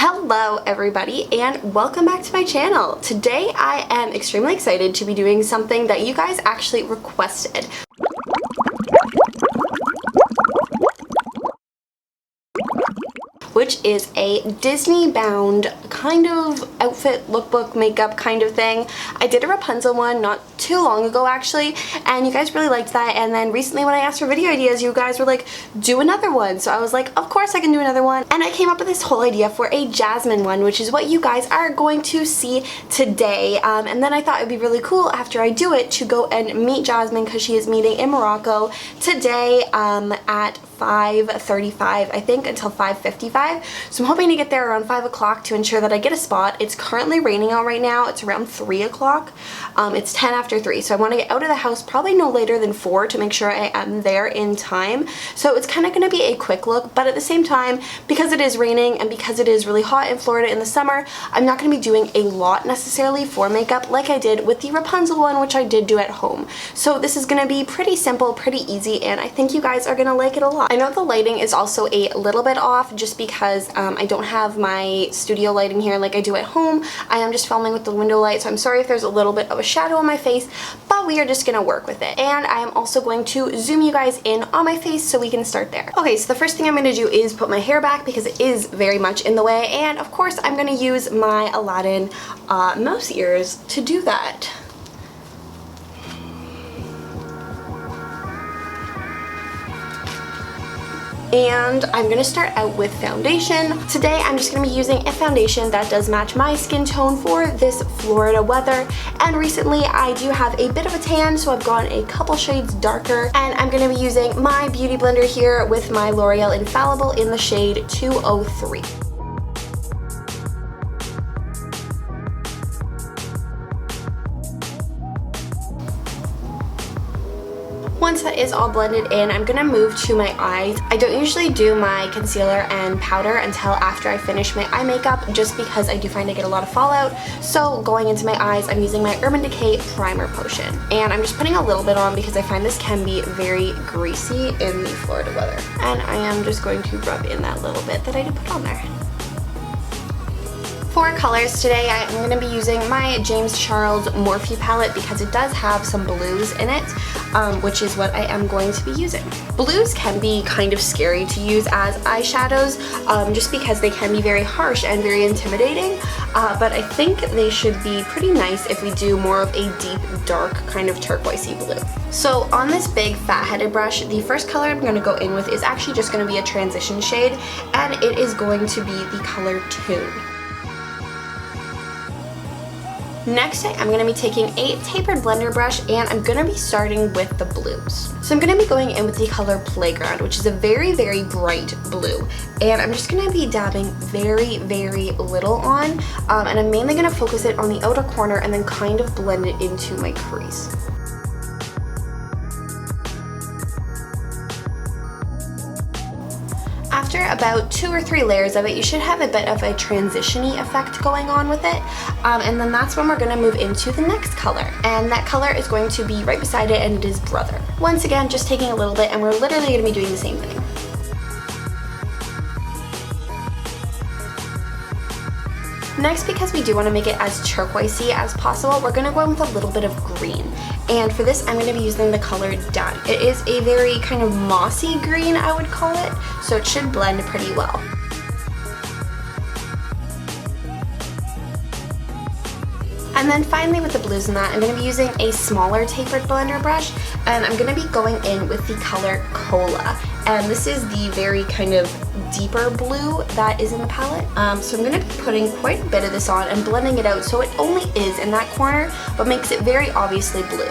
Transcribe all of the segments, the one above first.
Hello everybody and welcome back to my channel. Today I am extremely excited to be doing something that you guys actually requested. Which is a Disney-bound kind of outfit, lookbook, makeup kind of thing. I did a Rapunzel one not too long ago actually, and you guys really liked that, and then recently when I asked for video ideas, you guys were like, do another one. So I was like, of course I can do another one, and I came up with this whole idea for a Jasmine one, which is what you guys are going to see today. And then I thought it'd be really cool after I do it to go and meet Jasmine because she is meeting in Morocco today at 5:35, I think, until 5:55. So I'm hoping to get there around 5 o'clock to ensure that I get a spot. It's currently raining out right now. It's around 3 o'clock. It's 10 after 3, so I want to get out of the house probably no later than 4 to make sure I am there in time. So it's kind of going to be a quick look, but at the same time, because it is raining and because it is really hot in Florida in the summer, I'm not going to be doing a lot necessarily for makeup like I did with the Rapunzel one, which I did do at home. So this is going to be pretty simple, pretty easy, and I think you guys are going to like it a lot. I know the lighting is also a little bit off just because I don't have my studio lighting here like I do at home. I am just filming with the window light, so I'm sorry if there's a little bit of a shadow on my face, but we are just gonna work with it. And I am also going to zoom you guys in on my face so we can start there. Okay, so the first thing I'm gonna do is put my hair back because it is very much in the way, and of course I'm gonna use my Aladdin mouse ears to do that. And I'm going to start out with foundation. Today I'm just going to be using a foundation that does match my skin tone for this Florida weather, and recently I do have a bit of a tan, so I've gone a couple shades darker, and I'm going to be using my beauty blender here with my L'Oreal Infallible in the shade 203. Once that is all blended in, I'm gonna move to my eyes. I don't usually do my concealer and powder until after I finish my eye makeup, just because I do find I get a lot of fallout. So going into my eyes, I'm using my Urban Decay Primer Potion. And I'm just putting a little bit on because I find this can be very greasy in the Florida weather. And I am just going to rub in that little bit that I did put on there. For colors today, I'm going to be using my James Charles Morphe palette because it does have some blues in it, which is what I am going to be using. Blues can be kind of scary to use as eyeshadows just because they can be very harsh and very intimidating, but I think they should be pretty nice if we do more of a deep, dark kind of turquoisey blue. So on this big fat-headed brush, the first color I'm going to go in with is actually just going to be a transition shade, and it is going to be the color Tune. Next, I'm going to be taking a tapered blender brush, and I'm going to be starting with the blues. So I'm going to be going in with the color Playground, which is a very, very bright blue. And I'm just going to be dabbing very, very little on, and I'm mainly going to focus it on the outer corner and then kind of blend it into my crease. After about 2 or 3 layers of it, you should have a bit of a transition-y effect going on with it, and then that's when we're going to move into the next color, and that color is going to be right beside it, and it is Brother. Once again, just taking a little bit, and we're literally going to be doing the same thing. Next, because we do want to make it as turquoisey as possible, we're going to go in with a little bit of green. And for this, I'm going to be using the color Daddy. It is a very kind of mossy green, I would call it, so it should blend pretty well. And then finally with the blues in that, I'm going to be using a smaller tapered blender brush, and I'm going to be going in with the color Cola. And this is the very kind of deeper blue that is in the palette. So I'm going to be putting quite a bit of this on and blending it out so it only is in that corner, but makes it very obviously blue.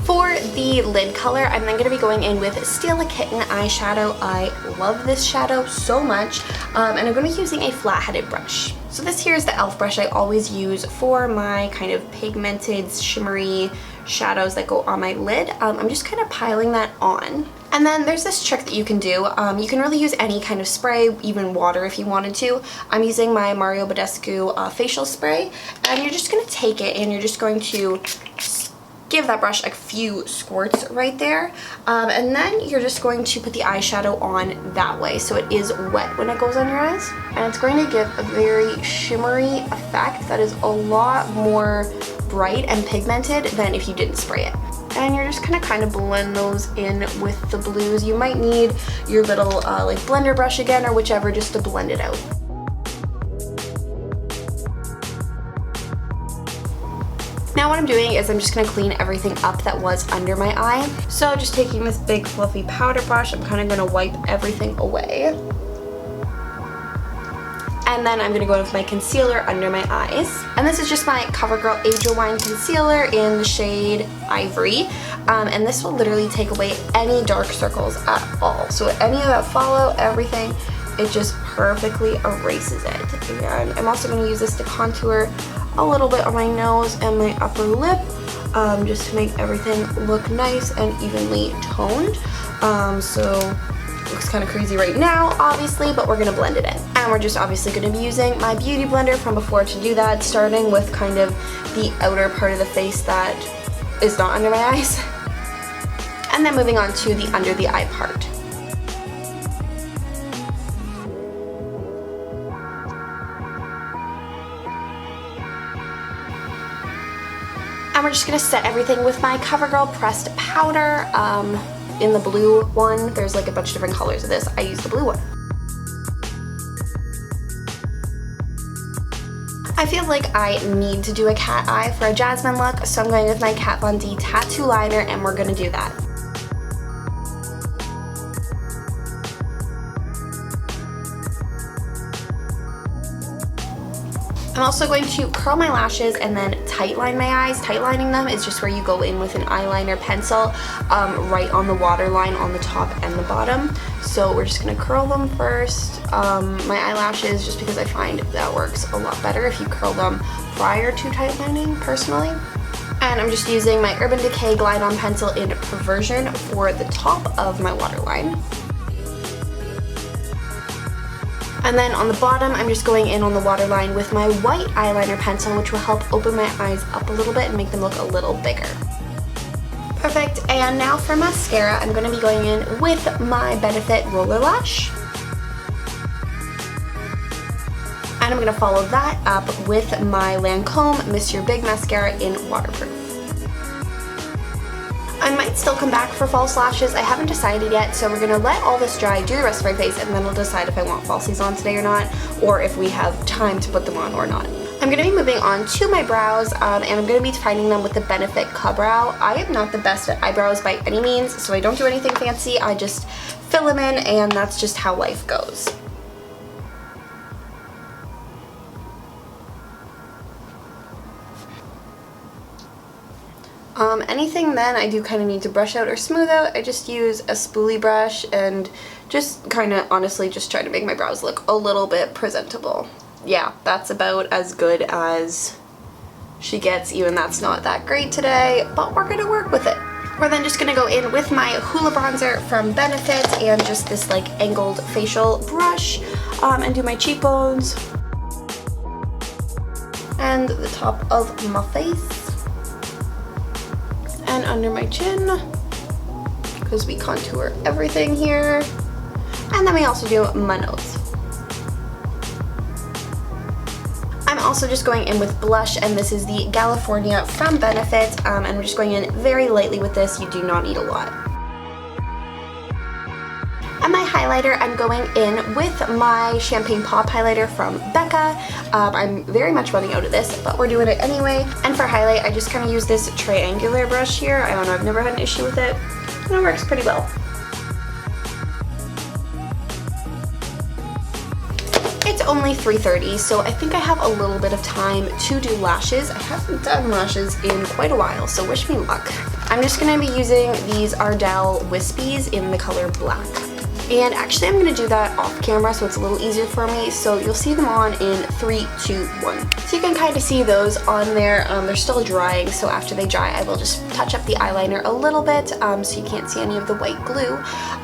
For the lid color, I'm then going to be going in with Steal a Kitten eyeshadow. I love this shadow so much, and I'm going to be using a flat-headed brush. So this here is the e.l.f. brush I always use for my kind of pigmented, shimmery shadows that go on my lid. I'm just kind of piling that on. And then there's this trick that you can do. You can really use any kind of spray, even water if you wanted to. I'm using my Mario Badescu facial spray, and you're just going to take it and you're just going to give that brush a few squirts right there. And then you're just going to put the eyeshadow on that way so it is wet when it goes on your eyes. And it's going to give a very shimmery effect that is a lot more bright and pigmented than if you didn't spray it. And you're just gonna kind of blend those in with the blues. You might need your little like blender brush again or whichever just to blend it out. Now what I'm doing is I'm just going to clean everything up that was under my eye. So just taking this big fluffy powder brush, I'm kind of going to wipe everything away. And then I'm going to go in with my concealer under my eyes. And this is just my CoverGirl Age Rewind Concealer in the shade Ivory. And this will literally take away any dark circles at all. So any of that follow, everything, it just perfectly erases it. And I'm also going to use this to contour a little bit on my nose and my upper lip, just to make everything look nice and evenly toned. So it looks kind of crazy right now, obviously, but we're gonna blend it in. And we're just obviously gonna be using my beauty blender from before to do that, starting with kind of the outer part of the face that is not under my eyes. And then moving on to the under the eye part. And we're just going to set everything with my CoverGirl pressed powder in the blue one. There's like a bunch of different colors of this. I use the blue one. I feel like I need to do a cat eye for a Jasmine look, so I'm going with my Kat Von D tattoo liner and we're going to do that. I'm also going to curl my lashes and then tightline my eyes. Tightlining them is just where you go in with an eyeliner pencil right on the waterline on the top and the bottom. So we're just going to curl them first. My eyelashes, just because I find that works a lot better if you curl them prior to tightlining, personally. And I'm just using my Urban Decay Glide On Pencil in Perversion for the top of my waterline. And then on the bottom, I'm just going in on the waterline with my white eyeliner pencil, which will help open my eyes up a little bit and make them look a little bigger. Perfect, and now for mascara, I'm going to be going in with my Benefit Roller Lash. And I'm going to follow that up with my Lancome Miss Your Big Mascara in Waterproof. I might still come back for false lashes. I haven't decided yet, so we're going to let all this dry, do the rest of my face, and then we'll decide if I want falsies on today or not, or if we have time to put them on or not. I'm going to be moving on to my brows, and I'm going to be defining them with the Benefit Ka-Brow. I am not the best at eyebrows by any means, so I don't do anything fancy. I just fill them in, and that's just how life goes. Anything then I do kind of need to brush out or smooth out, I just use a spoolie brush and just kind of honestly just try to make my brows look a little bit presentable. Yeah, that's about as good as she gets, even that's not that great today, but we're gonna work with it. We're then just gonna go in with my Hoola bronzer from Benefit and just this like angled facial brush and do my cheekbones and the top of my face. And under my chin, because we contour everything here. And then we also do my nose. I'm also just going in with blush, and this is the California from Benefit, and we're just going in very lightly with this. You do not need a lot. And my highlighter, I'm going in with my Champagne Pop highlighter from Becca. I'm very much running out of this, but we're doing it anyway. And for highlight, I just kind of use this triangular brush here. I don't know, I've never had an issue with it. And it works pretty well. It's only 3:30, so I think I have a little bit of time to do lashes. I haven't done lashes in quite a while, so wish me luck. I'm just going to be using these Ardell Wispies in the color black. And actually I'm going to do that off camera so it's a little easier for me. So you'll see them on in 3, 2, 1. So you can kind of see those on there. They're still drying, so after they dry I will just touch up the eyeliner a little bit so you can't see any of the white glue.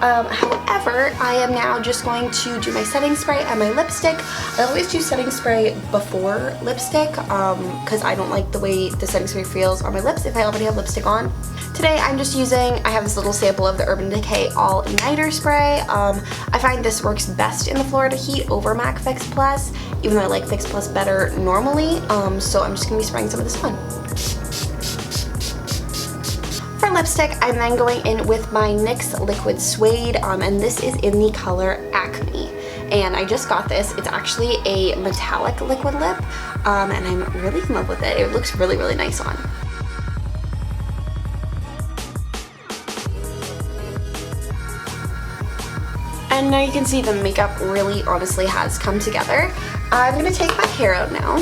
However, I am now just going to do my setting spray and my lipstick. I always do setting spray before lipstick because I don't like the way the setting spray feels on my lips if I already have lipstick on. Today I'm just using, I have this little sample of the Urban Decay All Nighter Spray. I find this works best in the Florida heat over MAC Fix Plus, even though I like Fix Plus better normally, so I'm just going to be spraying some of this on. For lipstick, I'm then going in with my NYX Liquid Suede, and this is in the color Acme. And I just got this. It's actually a metallic liquid lip, and I'm really in love with it. It looks really, really nice on. And now you can see the makeup really honestly has come together. I'm going to take my hair out now.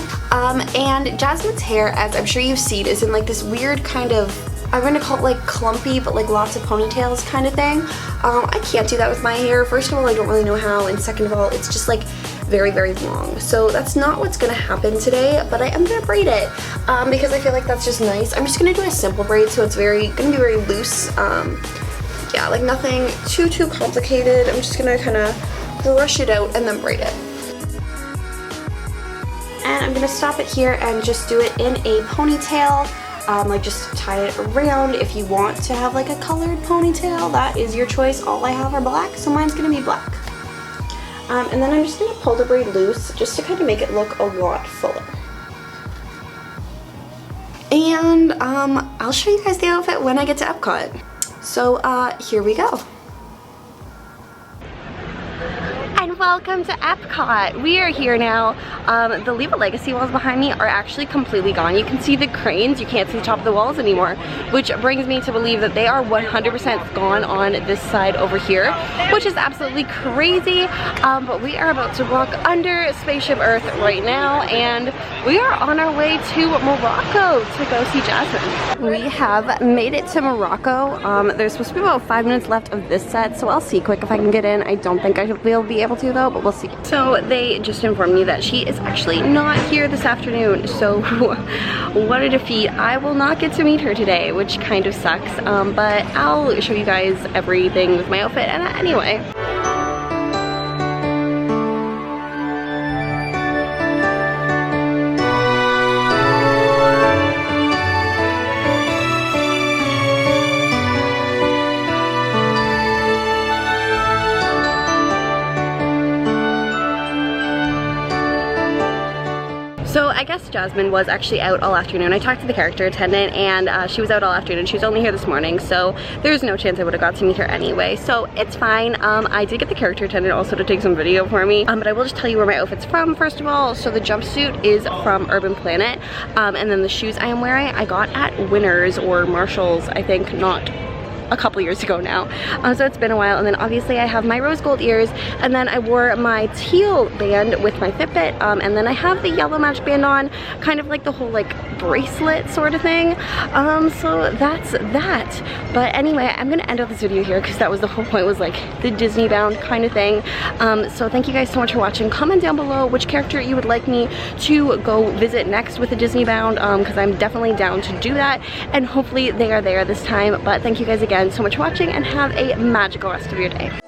And Jasmine's hair, as I'm sure you've seen, is in like this weird kind of, I'm going to call it like clumpy but like lots of ponytails kind of thing. I can't do that with my hair. First of all, I don't really know how, and second of all, it's just like very, very long. So that's not what's going to happen today, but I am going to braid it because I feel like that's just nice. I'm just going to do a simple braid, so it's going to be very loose. Yeah, like nothing too complicated. I'm just gonna kind of brush it out and then braid it. And I'm gonna stop it here and just do it in a ponytail. Like just tie it around. If you want to have like a colored ponytail, that is your choice. All I have are black, so mine's gonna be black. And then I'm just gonna pull the braid loose just to kind of make it look a lot fuller. And I'll show you guys the outfit when I get to Epcot. So here we go. And welcome to Epcot. We are here now. The Leave a Legacy walls behind me are actually completely gone. You can see the cranes. You can't see the top of the walls anymore, which brings me to believe that they are 100% gone on this side over here, which is absolutely crazy. But we are about to walk under Spaceship Earth right now, and we are on our way to Morocco to go see Jasmine. We have made it to Morocco. There's supposed to be about 5 minutes left of this set, so I'll see quick if I can get in. I don't think I will be able to though, but we'll see. So they just informed me that she is actually not here this afternoon, so what a defeat. I will not get to meet her today, which kind of sucks, but I'll show you guys everything with my outfit and anyway. So I guess Jasmine was actually out all afternoon. I talked to the character attendant and she was out all afternoon. She was only here this morning, so there's no chance I would have got to meet her anyway. So it's fine. I did get the character attendant also to take some video for me, but I will just tell you where my outfit's from first of all. So the jumpsuit is from Urban Planet, and then the shoes I am wearing I got at Winners or Marshalls, I think, not a couple years ago now, so it's been a while. And then obviously I have my rose gold ears, and then I wore my teal band with my Fitbit, and then I have the yellow match band on, kind of like the whole like bracelet sort of thing. So that's that. But anyway, I'm gonna end off this video here because that was the whole point, was like the Disneybound kind of thing. So thank you guys so much for watching. Comment down below which character you would like me to go visit next with the Disneybound, because I'm definitely down to do that, and hopefully they are there this time. But thank you guys again so much for watching, and have a magical rest of your day.